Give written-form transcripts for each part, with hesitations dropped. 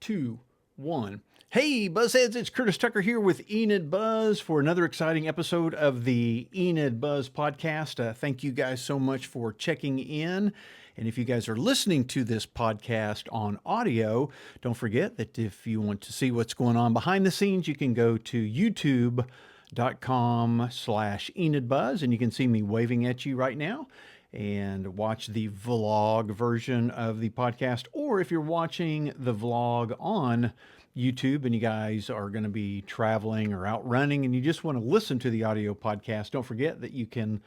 2, 1. Hey, Buzzheads, it's Curtis Tucker here with Enid Buzz for another exciting episode of the Enid Buzz podcast. Thank you guys so much for checking in. And if you guys are listening to this podcast on audio, don't forget that if you want to see what's going on behind the scenes, you can go to youtube.com/EnidBuzz, and you can see me waving at you right now and watch the vlog version of the podcast. Or if you're watching the vlog on YouTube and you guys are going to be traveling or out running and you just want to listen to the audio podcast, don't forget that you can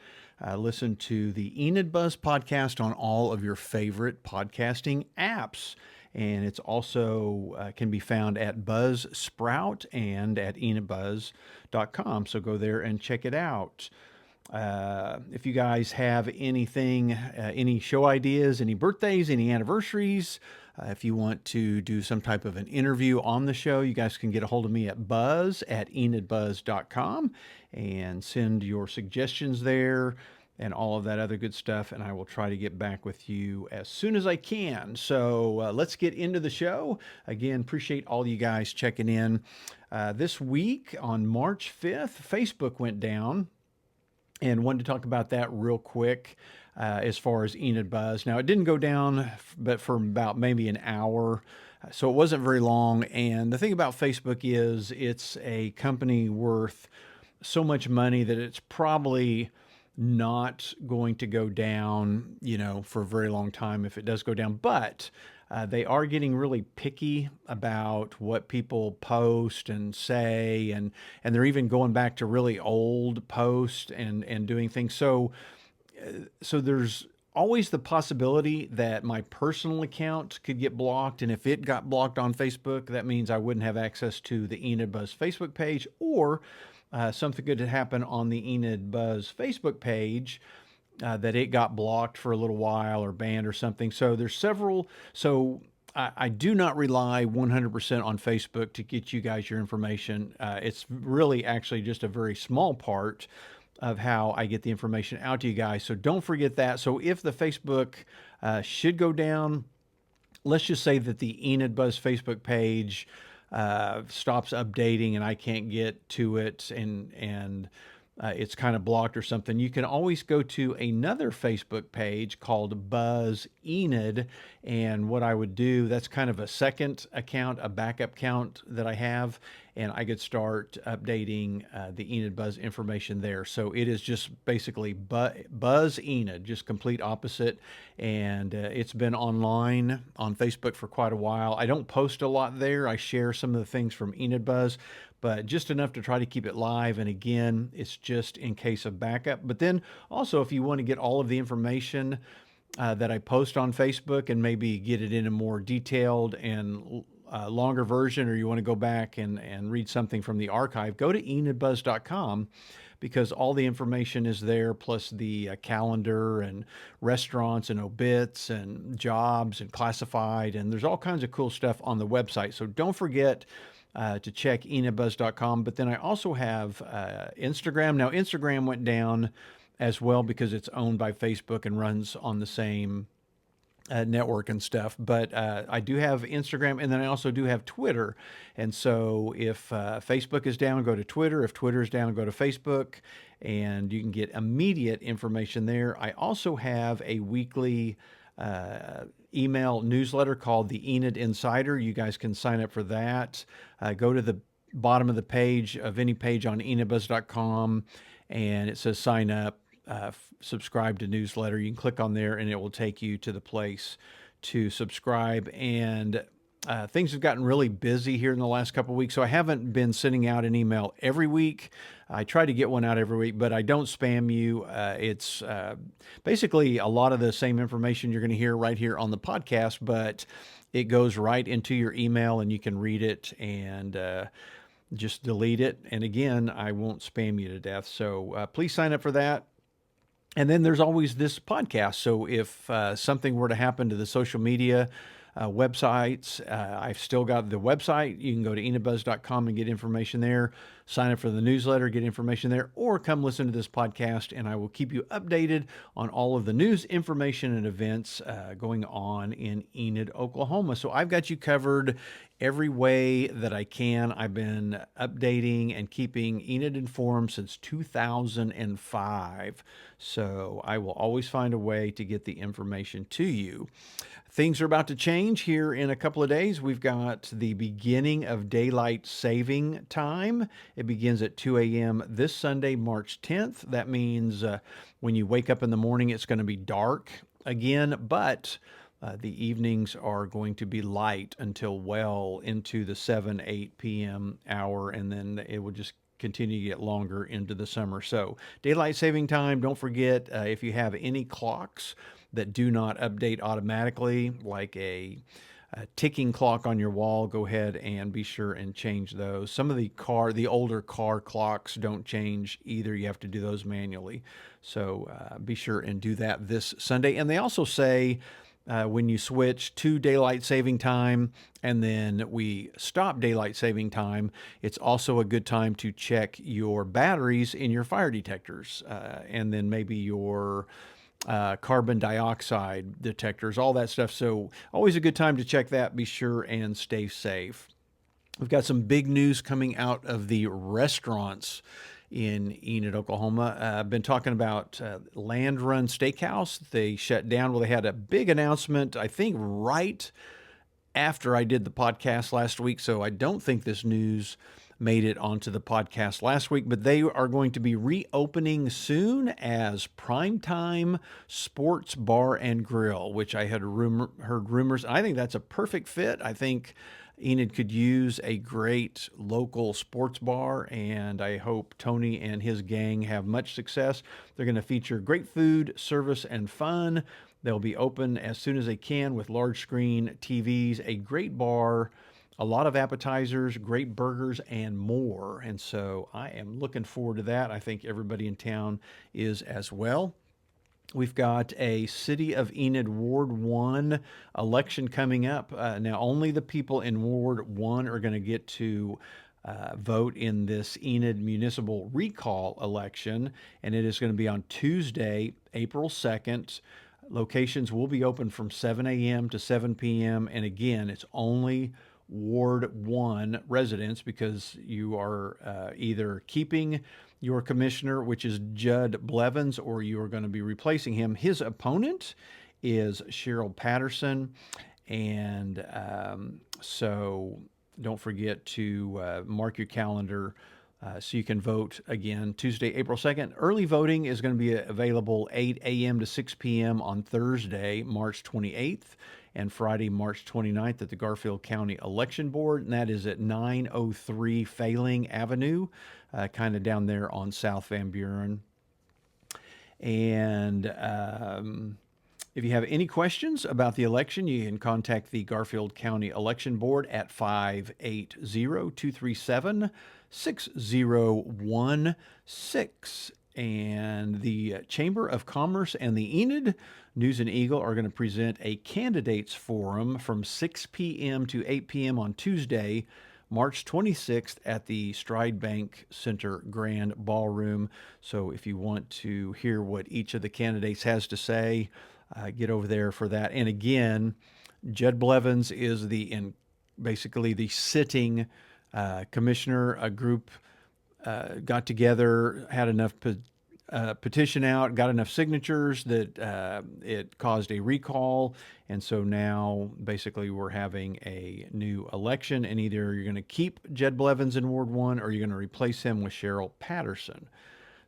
listen to the Enid Buzz podcast on all of your favorite podcasting apps. And it's also can be found at Buzzsprout and at enidbuzz.com. So go there and check it out. If you guys have anything, any show ideas, any birthdays, any anniversaries, if you want to do some type of an interview on the show, you guys can get a hold of me at buzz@enidbuzz.com and send your suggestions there and all of that other good stuff. And I will try to get back with you as soon as I can. So let's get into the show. Again, appreciate all you guys checking in. This week on March 5th, Facebook went down. And wanted to talk about that real quick as far as Enid Buzz. Now, it didn't go down, but for about maybe an hour, so it wasn't very long. And the thing about Facebook is it's a company worth so much money that it's probably not going to go down, for a very long time if it does go down. But they are getting really picky about what people post and say, and they're even going back to really old posts and doing things. So there's always the possibility that my personal account could get blocked, and if it got blocked on Facebook, that means I wouldn't have access to the Enid Buzz Facebook page, or something could happen on the Enid Buzz Facebook page. That it got blocked for a little while or banned or something. So there's several. So I do not rely 100% on Facebook to get you guys your information. It's really actually just a very small part of how I get the information out to you guys. So don't forget that. So if the Facebook should go down, let's just say that the Enid Buzz Facebook page stops updating and I can't get to it and it's kind of blocked or something, you can always go to another Facebook page called Buzz Enid. And what I would do, that's kind of a second account, a backup account that I have, and I could start updating the Enid Buzz information there. So it is just basically Buzz Enid, just complete opposite. And it's been online on Facebook for quite a while. I don't post a lot there. I share some of the things from Enid Buzz, but just enough to try to keep it live. And again, it's just in case of backup. But then also, if you want to get all of the information that I post on Facebook and maybe get it in a more detailed and longer version, or you want to go back and read something from the archive, go to enidbuzz.com, because all the information is there, plus the calendar and restaurants and obits and jobs and classified. And there's all kinds of cool stuff on the website. So don't forget to check enidbuzz.com. But then I also have Instagram. Now, Instagram went down as well because it's owned by Facebook and runs on the same network and stuff. But I do have Instagram, and then I also do have Twitter. And so if Facebook is down, go to Twitter. If Twitter is down, go to Facebook, and you can get immediate information there. I also have a weekly email newsletter called the Enid Insider. You guys can sign up for that. Go to the bottom of the page of any page on enidbuzz.com, and it says sign up, subscribe to newsletter. You can click on there and it will take you to the place to subscribe. And things have gotten really busy here in the last couple of weeks, so I haven't been sending out an email every week. I try to get one out every week, but I don't spam you. It's basically a lot of the same information you're going to hear right here on the podcast, but it goes right into your email and you can read it and just delete it. And again, I won't spam you to death. So please sign up for that. And then there's always this podcast. So if something were to happen to the social media websites, I've still got the website. You can go to enidbuzz.com and get information there. Sign up for the newsletter, get information there, or come listen to this podcast, and I will keep you updated on all of the news, information, and events going on in Enid, Oklahoma. So I've got you covered every way that I can. I've been updating and keeping Enid informed since 2005. So I will always find a way to get the information to you. Things are about to change here in a couple of days. We've got the beginning of daylight saving time. It begins at 2 a.m. this Sunday, March 10th. That means when you wake up in the morning, it's going to be dark again, but the evenings are going to be light until well into the 7, 8 p.m. hour, and then it will just continue to get longer into the summer. So daylight saving time, don't forget, if you have any clocks that do not update automatically, like a ticking clock on your wall, go ahead and be sure and change those. Some of the older car clocks don't change either. You have to do those manually. So be sure and do that this Sunday. And they also say when you switch to daylight saving time and then we stop daylight saving time, it's also a good time to check your batteries in your fire detectors and then maybe your carbon dioxide detectors, all that stuff. So always a good time to check that. Be sure and stay safe. We've got some big news coming out of the restaurants in Enid, Oklahoma. I've been talking about Land Run Steakhouse. They shut down. Well, they had a big announcement, I think, right after I did the podcast last week. So I don't think this news made it onto the podcast last week, but they are going to be reopening soon as PrimeTime Sports Bar and Grill, which I had heard rumors. I think that's a perfect fit. I think Enid could use a great local sports bar, and I hope Tony and his gang have much success. They're going to feature great food, service, and fun. They'll be open as soon as they can with large screen TVs, a great bar, a lot of appetizers, great burgers, and more. And so I am looking forward to that. I think everybody in town is as well. We've got a City of Enid Ward 1 election coming up. Now, only the people in Ward 1 are going to get to vote in this Enid Municipal Recall Election, and it is going to be on Tuesday, April 2nd. Locations will be open from 7 a.m. to 7 p.m. And again, it's only Ward 1 residents because you are either keeping your commissioner, which is Judd Blevins, or you are going to be replacing him. His opponent is Cheryl Patterson. And so don't forget to mark your calendar so you can vote again Tuesday, April 2nd. Early voting is going to be available 8 a.m. to 6 p.m. on Thursday, March 28th, and Friday, March 29th at the Garfield County Election Board, and that is at 903 Failing Avenue, kind of down there on South Van Buren. And if you have any questions about the election, you can contact the Garfield County Election Board at 580-237-6016. And the Chamber of Commerce and the Enid News and Eagle are going to present a candidates forum from 6 p.m. to 8 p.m. on Tuesday, March 26th at the Stride Bank Center Grand Ballroom. So if you want to hear what each of the candidates has to say, get over there for that. And again, Judd Blevins is basically the sitting commissioner. A group got together, had enough petition out, got enough signatures that it caused a recall. And so now basically we're having a new election, and either you're going to keep Judd Blevins in Ward 1 or you're going to replace him with Cheryl Patterson.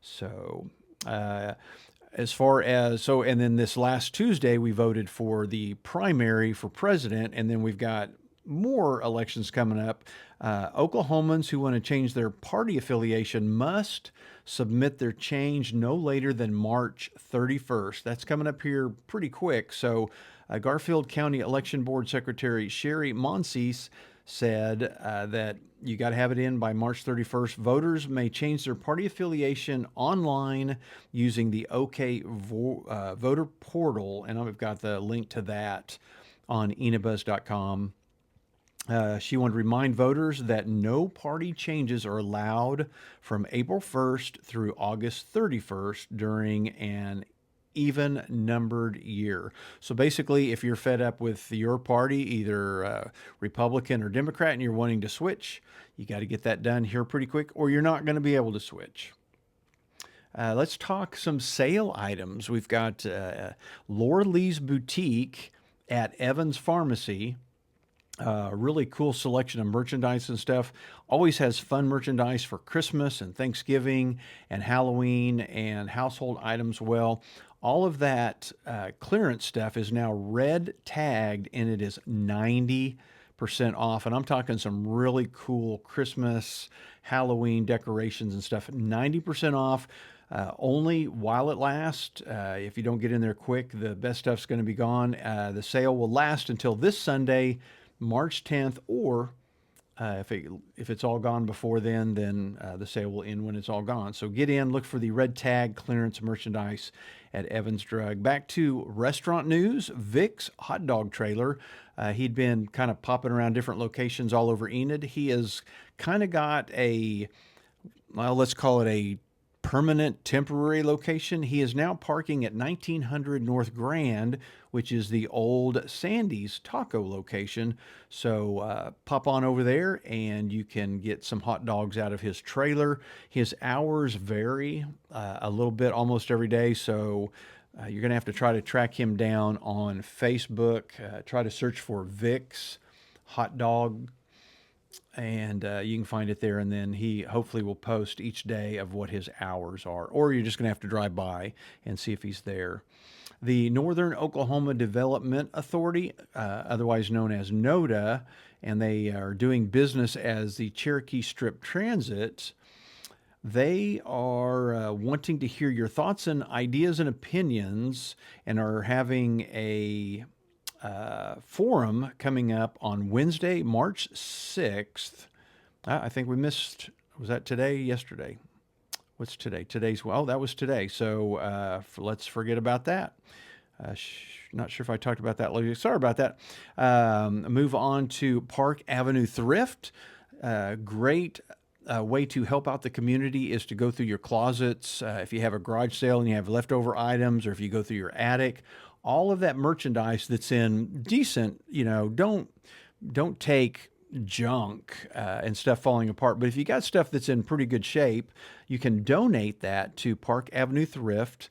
So as far as, and then this last Tuesday, we voted for the primary for president, and then we've got more elections coming up. Oklahomans who want to change their party affiliation must submit their change no later than March 31st. That's coming up here pretty quick. So Garfield County Election Board Secretary Sherry Monsees said that you got to have it in by March 31st. Voters may change their party affiliation online using the OK voter portal, and I've got the link to that on enidbuzz.com. She wanted to remind voters that no party changes are allowed from April 1st through August 31st during an even numbered year. So basically, if you're fed up with your party, either Republican or Democrat, and you're wanting to switch, you got to get that done here pretty quick, or you're not going to be able to switch. Let's talk some sale items. We've got Laura Lee's Boutique at Evans Pharmacy. Really cool selection of merchandise and stuff. Always has fun merchandise for Christmas and Thanksgiving and Halloween and household items. Well, all of that clearance stuff is now red tagged and it is 90% off. And I'm talking some really cool Christmas, Halloween decorations and stuff. 90% off. Only while it lasts. If you don't get in there quick, the best stuff's going to be gone. The sale will last until this Sunday, March 10th, or if it's all gone before then the sale will end when it's all gone. So get in, look for the red tag clearance merchandise at Evans Drug. Back to restaurant news. Vic's hot dog trailer. He'd been kind of popping around different locations all over Enid. He has kind of got well, let's call it a permanent temporary location. He is now parking at 1900 North Grand, which is the old Sandy's taco location. So pop on over there and you can get some hot dogs out of his trailer. His hours vary a little bit almost every day. So you're going to have to try to track him down on Facebook. Try to search for Vic's hot dog, and you can find it there, and then he hopefully will post each day of what his hours are, or you're just going to have to drive by and see if he's there. The Northern Oklahoma Development Authority, otherwise known as NODA, and they are doing business as the Cherokee Strip Transit. They are wanting to hear your thoughts and ideas and opinions, and are having a forum coming up on Wednesday, March 6th. I think we missed, was that today? Yesterday? What's today? Well, that was today. So let's forget about that. Not sure if I talked about that later. Sorry about that. Move on to Park Avenue Thrift. Great way to help out the community is to go through your closets. If you have a garage sale and you have leftover items, or if you go through your attic, all of that merchandise that's in decent, don't take junk and stuff falling apart. But if you got stuff that's in pretty good shape, you can donate that to Park Avenue Thrift,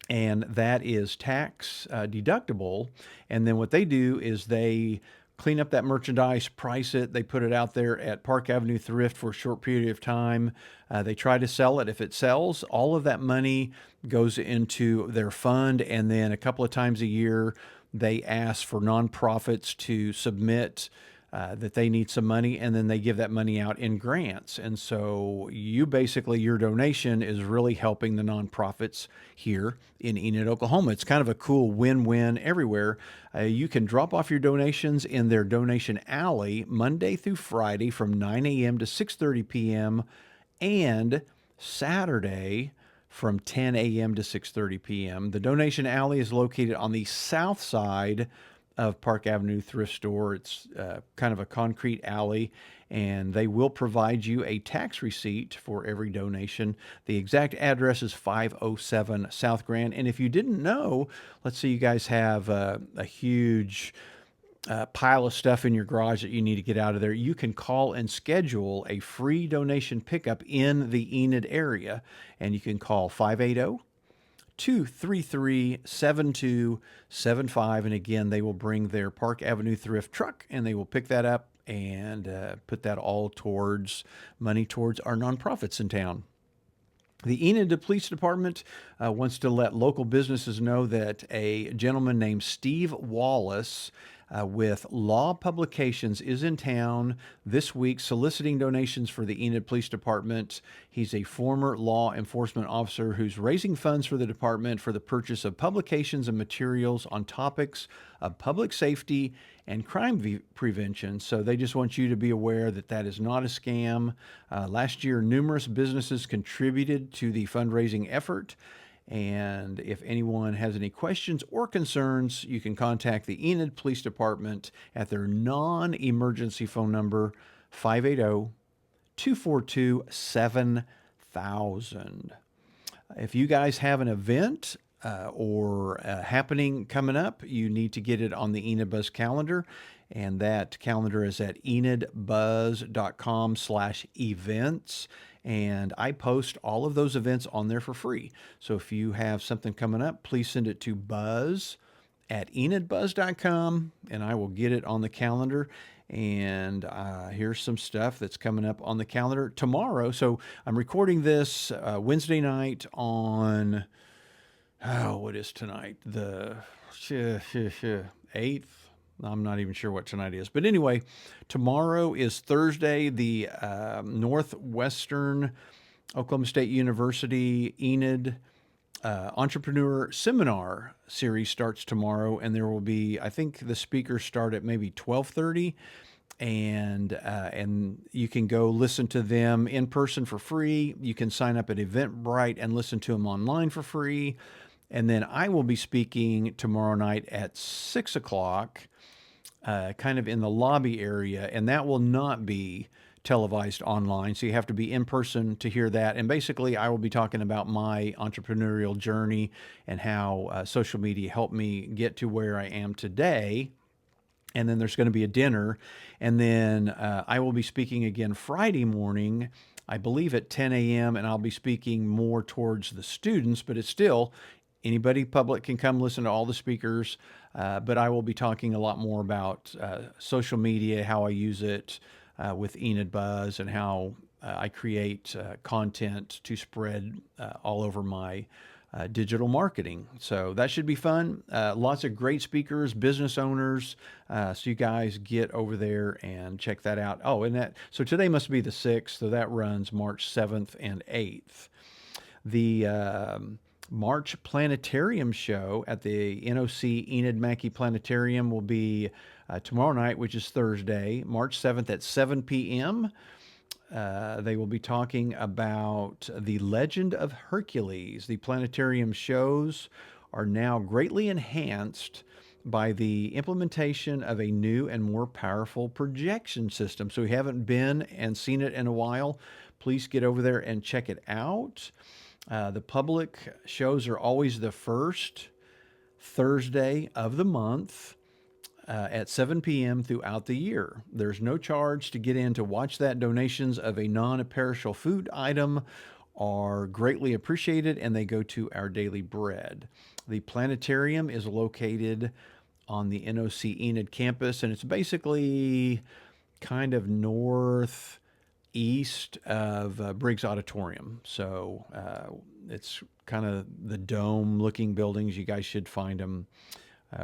and that is tax deductible. And then what they do is they clean up that merchandise, price it. They put it out there at Park Avenue Thrift for a short period of time. They try to sell it. If it sells, all of that money goes into their fund. And then a couple of times a year, they ask for nonprofits to submit that they need some money, and then they give that money out in grants. And so your donation is really helping the nonprofits here in Enid, Oklahoma. It's kind of a cool win-win everywhere. You can drop off your donations in their donation alley Monday through Friday from 9 a.m. to 6:30 p.m. and Saturday from 10 a.m. to 6:30 p.m. The donation alley is located on the south side of Park Avenue Thrift Store. It's kind of a concrete alley, and they will provide you a tax receipt for every donation. The exact address is 507 South Grand. And if you didn't know, let's say you guys have a huge pile of stuff in your garage that you need to get out of there, you can call and schedule a free donation pickup in the Enid area, and you can call 580-233-7275. And again, they will bring their Park Avenue Thrift truck, and they will pick that up and put that all towards money towards our nonprofits in town. The Enid Police Department wants to let local businesses know that a gentleman named Steve Wallace with Law Publications is in town this week soliciting donations for the Enid Police Department. He's a former law enforcement officer who's raising funds for the department for the purchase of publications and materials on topics of public safety and crime prevention. So they just want you to be aware that that is not a scam. Last year, numerous businesses contributed to the fundraising effort. And if anyone has any questions or concerns, you can contact the Enid Police Department at their non-emergency phone number, 580-242-7000. If you guys have an event or happening coming up, you need to get it on the Enid Buzz calendar. And that calendar is at enidbuzz.com/events. And I post all of those events on there for free. So if you have something coming up, please send it to buzz@enidbuzz.com and I will get it on the calendar. And here's some stuff that's coming up on the calendar tomorrow. So I'm recording this Wednesday night on, what is tonight? The 8th. I'm not even sure what tonight is. But anyway, tomorrow is Thursday. The Northwestern Oklahoma State University Enid Entrepreneur Seminar series starts tomorrow, and there will be, I think the speakers start at maybe 12:30, and you can go listen to them in person for free. You can sign up at Eventbrite and listen to them online for free. And then I will be speaking tomorrow night at 6 o'clock, kind of in the lobby area, and that will not be televised online. So you have to be in person to hear that. And basically, I will be talking about my entrepreneurial journey and how social media helped me get to where I am today. And then there's going to be a dinner. And then I will be speaking again Friday morning, I believe at 10 a.m. And I'll be speaking more towards the students, but it's still anybody public can come listen to all the speakers. But I will be talking a lot more about social media, how I use it with Enid Buzz, and how I create content to spread all over my digital marketing. So that should be fun. Lots of great speakers, business owners. So you guys get over there and check that out. Oh, so today must be the 6th. So that runs March 7th and 8th. The March Planetarium show at the NOC Enid Mackey Planetarium will be tomorrow night, which is Thursday, March 7th at 7 p.m. They will be talking about the Legend of Hercules. The planetarium shows are now greatly enhanced by the implementation of a new and more powerful projection system. So if you haven't been and seen it in a while, please get over there and check it out. The public shows are always the first Thursday of the month at 7 p.m. throughout the year. There's no charge to get in to watch that. Donations of a non-perishable food item are greatly appreciated, and they go to Our Daily Bread. The planetarium is located on the NOC Enid campus, and it's basically kind of northeast of Briggs Auditorium. So it's kind of the dome-looking buildings. You guys should find them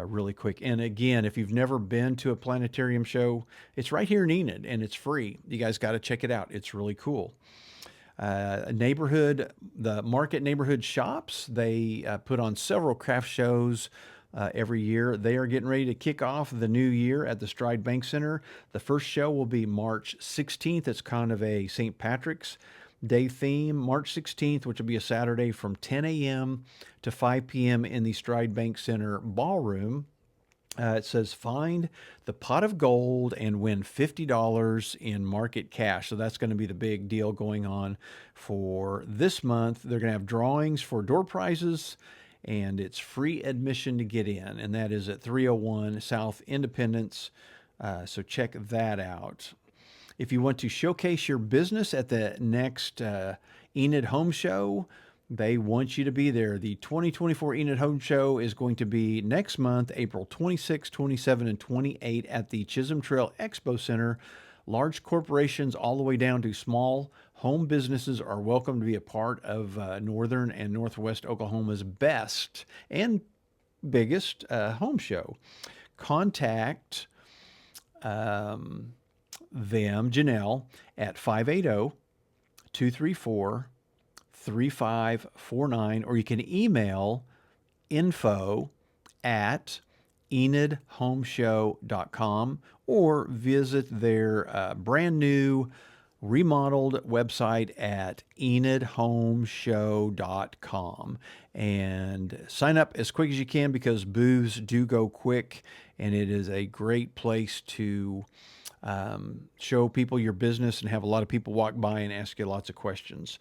really quick. And again, if you've never been to a planetarium show, it's right here in Enid, and it's free. You guys got to check it out. It's really cool. The Market Neighborhood Shops, they put on several craft shows every year. They are getting ready to kick off the new year at the Stride Bank Center. The first show will be March 16th. It's kind of a St. Patrick's Day theme, March 16th, which will be a Saturday from 10 a.m. to 5 p.m. in the Stride Bank Center ballroom. It says, find the pot of gold and win $50 in market cash. So that's going to be the big deal going on for this month. They're going to have drawings for door prizes, and it's free admission to get in. And that is at 301 South Independence. So check that out. If you want to showcase your business at the next Enid Home Show, they want you to be there. The 2024 Enid Home Show is going to be next month, April 26, 27, and 28 at the Chisholm Trail Expo Center. Large corporations all the way down to small home businesses are welcome to be a part of Northern and Northwest Oklahoma's best and biggest home show. Contact Janelle, at 580-234-3549, or you can email info@enidhomeshow.com, or visit their brand new remodeled website at enidhomeshow.com and sign up as quick as you can, because booths do go quick, and it is a great place to show people your business and have a lot of people walk by and ask you lots of questions.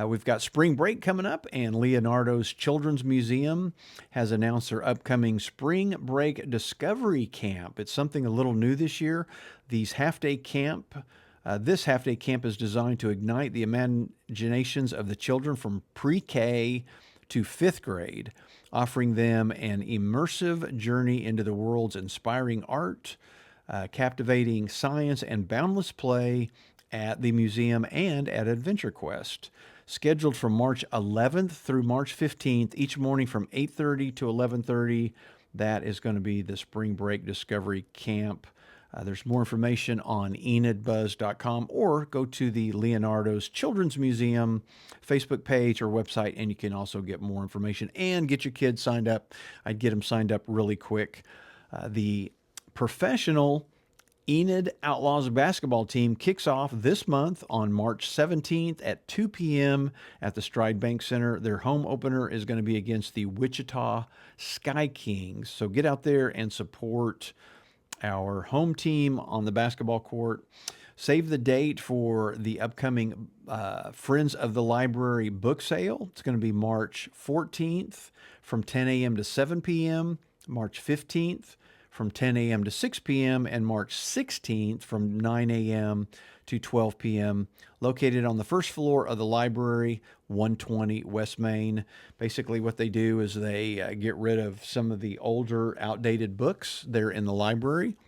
We've got spring break coming up, and Leonardo's Children's Museum has announced their upcoming spring break discovery camp. It's something a little new this year. This half-day camp is designed to ignite the imaginations of the children from pre-K to fifth grade, offering them an immersive journey into the world's inspiring art, captivating science, and boundless play at the museum and at Adventure Quest. Scheduled from March 11th through March 15th, each morning from 8:30 to 11:30. That is going to be the Spring Break Discovery Camp. There's more information on enidbuzz.com, or go to the Leonardo's Children's Museum Facebook page or website, and you can also get more information and get your kids signed up. I'd get them signed up really quick. The professional Enid Outlaws basketball team kicks off this month on March 17th at 2 p.m. at the Stride Bank Center. Their home opener is going to be against the Wichita Sky Kings. So get out there and support our home team on the basketball court. Save the date for the upcoming Friends of the Library book sale. It's going to be March 14th from 10 a.m. to 7 p.m., March 15th from 10 a.m. to 6 p.m., and March 16th from 9 a.m. to 12 p.m., located on the first floor of the library, 120 West Main. Basically, what they do is they get rid of some of the older, outdated books there in the library.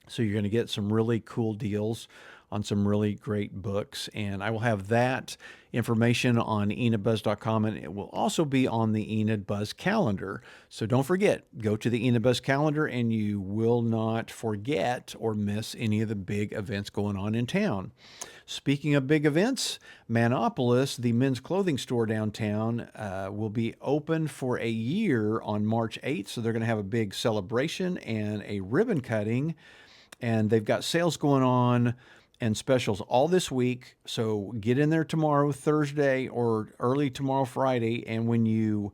So you're going to get some really cool deals on some really great books. And I will have that information on enidbuzz.com, and it will also be on the Enid Buzz calendar. So don't forget, go to the Enid Buzz calendar and you will not forget or miss any of the big events going on in town. Speaking of big events, Manopolis, the men's clothing store downtown, will be open for a year on March 8th. So they're going to have a big celebration and a ribbon cutting. And they've got sales going on and specials all this week. So get in there tomorrow, Thursday, or early tomorrow, Friday. And when you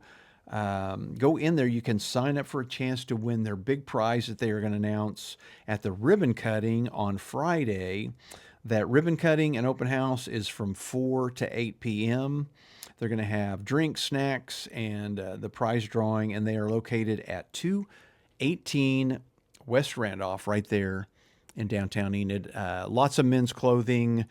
go in there, you can sign up for a chance to win their big prize that they are going to announce at the ribbon cutting on Friday. That ribbon cutting and open house is from 4 to 8 p.m. They're going to have drinks, snacks, and the prize drawing. And they are located at 218 West Randolph, right there in downtown Enid. Lots of men's clothing,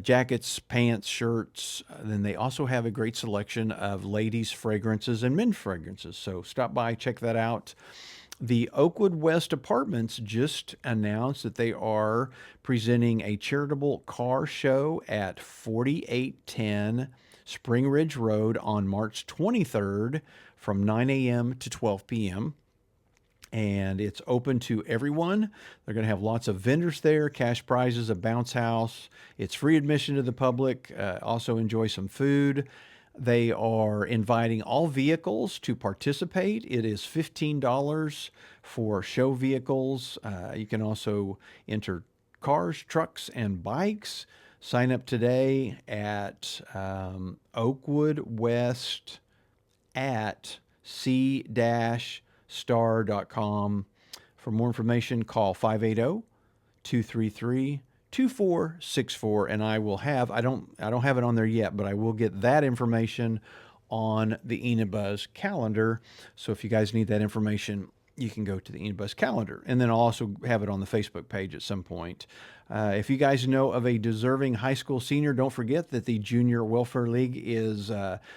jackets, pants, shirts. Then they also have a great selection of ladies' fragrances and men's fragrances. So stop by, check that out. The Oakwood West Apartments just announced that they are presenting a charitable car show at 4810 Spring Ridge Road on March 23rd from 9 a.m. to 12 p.m. And it's open to everyone. They're going to have lots of vendors there, cash prizes, a bounce house. It's free admission to the public. Also enjoy some food. They are inviting all vehicles to participate. It is $15 for show vehicles. You can also enter cars, trucks, and bikes. Sign up today at Oakwood West at c-star.com. For more information, call 580-233-2464, and I will have, I don't have it on there yet, but I will get that information on the Enid Buzz calendar. So if you guys need that information, you can go to the Enid Buzz calendar. And then I'll also have it on the Facebook page at some point. If you guys know of a deserving high school senior, don't forget that the Junior Welfare League is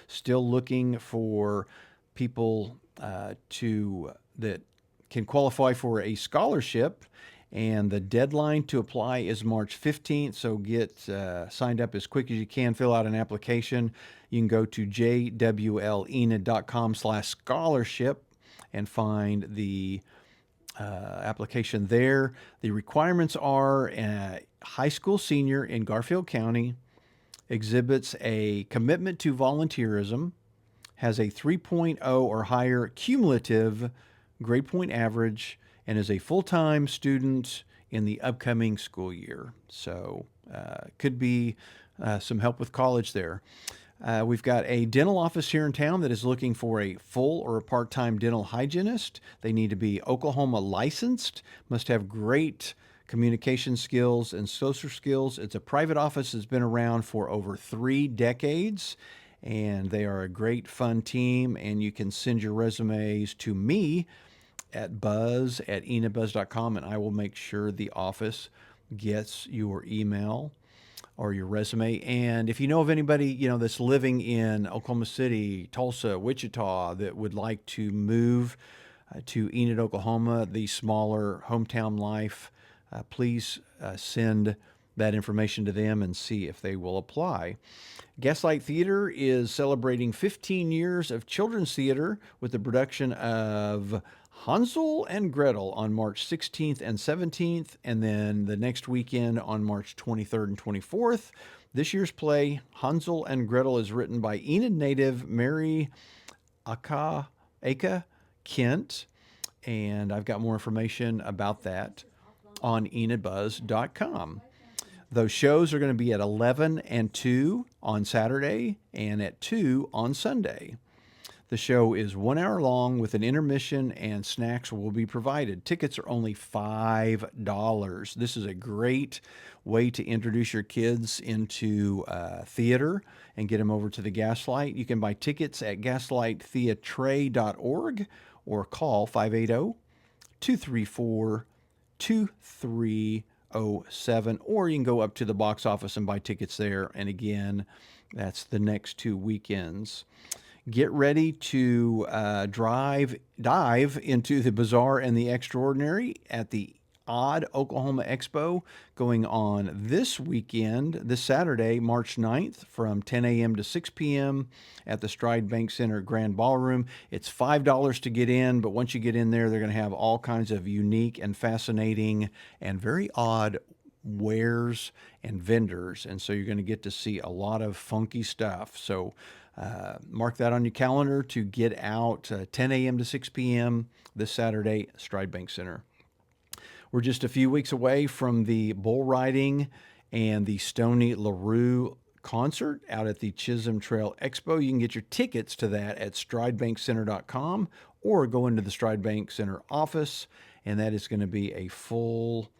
still looking for people that can qualify for a scholarship. And the deadline to apply is March 15th. So get signed up as quick as you can. Fill out an application. You can go to jwlenid.com/scholarship and find the application there. The requirements are a high school senior in Garfield County, exhibits a commitment to volunteerism, has a 3.0 or higher cumulative grade point average, and is a full-time student in the upcoming school year. So could be some help with college there. We've got a dental office here in town that is looking for a full or a part-time dental hygienist. They need to be Oklahoma licensed, must have great communication skills, and social skills. It's a private office that's been around for over 3 decades, and they are a great, fun team. And you can send your resumes to me at buzz@enidbuzz.com, and I will make sure the office gets your email or your resume. And if you know of anybody, that's living in Oklahoma City, Tulsa, Wichita, that would like to move to Enid, Oklahoma, the smaller hometown life, please send that information to them and see if they will apply. Gaslight Theater is celebrating 15 years of children's theater with the production of Hansel and Gretel on March 16th and 17th, and then the next weekend on March 23rd and 24th. This year's play, Hansel and Gretel, is written by Enid native Mary Aka Kent, and I've got more information about that on enidbuzz.com. Those shows are going to be at 11 and 2 on Saturday and at 2 on Sunday. The show is 1 hour long with an intermission, and snacks will be provided. Tickets are only $5. This is a great way to introduce your kids into theater and get them over to the Gaslight. You can buy tickets at gaslighttheatre.org or call 580-234-2307, or you can go up to the box office and buy tickets there. And again, that's the next 2 weekends. Get ready to dive into the bizarre and the extraordinary at the Odd Oklahoma Expo going on this weekend, this Saturday, March 9th, from 10 a.m. to 6 p.m. at the Stride Bank Center Grand Ballroom. It's $5 to get in, but once you get in there, they're going to have all kinds of unique and fascinating and very odd wares and vendors. And so you're going to get to see a lot of funky stuff. So mark that on your calendar to get out 10 a.m. to 6 p.m. this Saturday, Stride Bank Center. We're just a few weeks away from the bull riding and the Stoney LaRue concert out at the Chisholm Trail Expo. You can get your tickets to that at stridebankcenter.com or go into the Stride Bank Center office, and that is going to be a full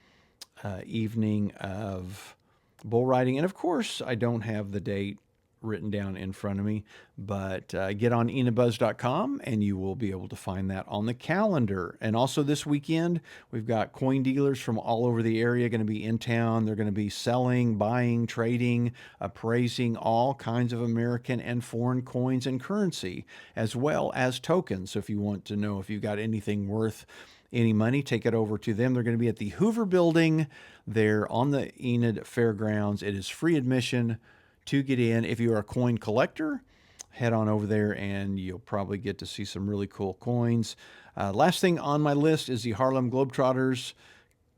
evening of bull riding. And of course, I don't have the date written down in front of me, but get on enidbuzz.com and you will be able to find that on the calendar. And also this weekend, we've got coin dealers from all over the area going to be in town. They're going to be selling, buying, trading, appraising all kinds of American and foreign coins and currency, as well as tokens. So if you want to know if you've got anything worth any money, take it over to them. They're going to be at the Hoover Building. They're on the Enid Fairgrounds. It is free admission to get in. If you're a coin collector, head on over there and you'll probably get to see some really cool coins. Last thing on my list is the Harlem Globetrotters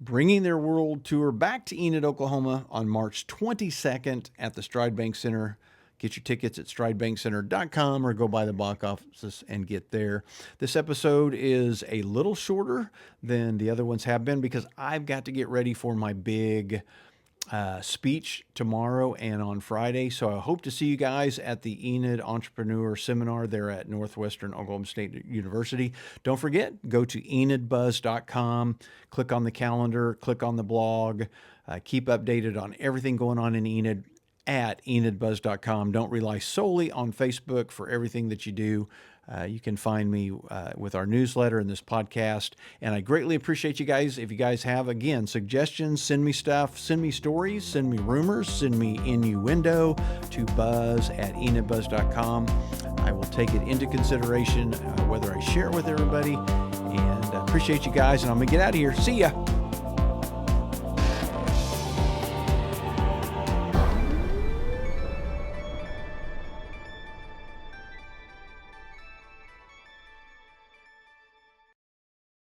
bringing their world tour back to Enid, Oklahoma on March 22nd at the Stride Bank Center. Get your tickets at stridebankcenter.com or go by the box office and get there. This episode is a little shorter than the other ones have been because I've got to get ready for my big speech tomorrow and on Friday. So I hope to see you guys at the Enid Entrepreneur Seminar there at Northwestern Oklahoma State University. Don't forget, go to enidbuzz.com, click on the calendar, click on the blog, keep updated on everything going on in Enid at enidbuzz.com. Don't rely solely on Facebook for everything that you do. You can find me with our newsletter and this podcast. And I greatly appreciate you guys. If you guys have, again, suggestions, send me stuff, send me stories, send me rumors, send me innuendo to buzz@enidbuzz.com. I will take it into consideration whether I share it with everybody. And appreciate you guys. And I'm going to get out of here. See ya.